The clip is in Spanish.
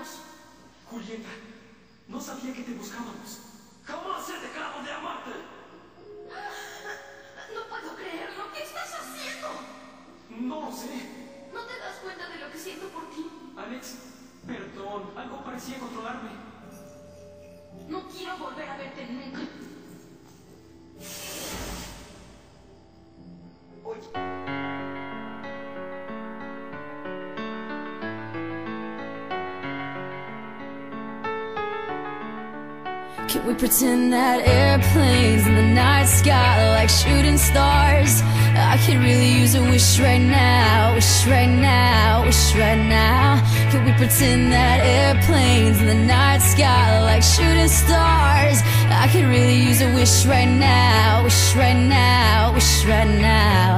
extraños. Julieta, no sabía que te buscábamos. Jamás he dejado de amarte. No puedo creerlo. ¿Qué estás haciendo? No lo sé. ¿No te das cuenta de lo que siento por ti? Alex, perdón. Algo parecía controlarme. No quiero volver a verte nunca. Oye. Can we pretend that airplanes in the night sky are like shooting stars? I could really use a wish right now, wish right now, wish right now. Can we pretend that airplanes in the night sky are like shooting stars? I could really use a wish right now, wish right now, wish right now.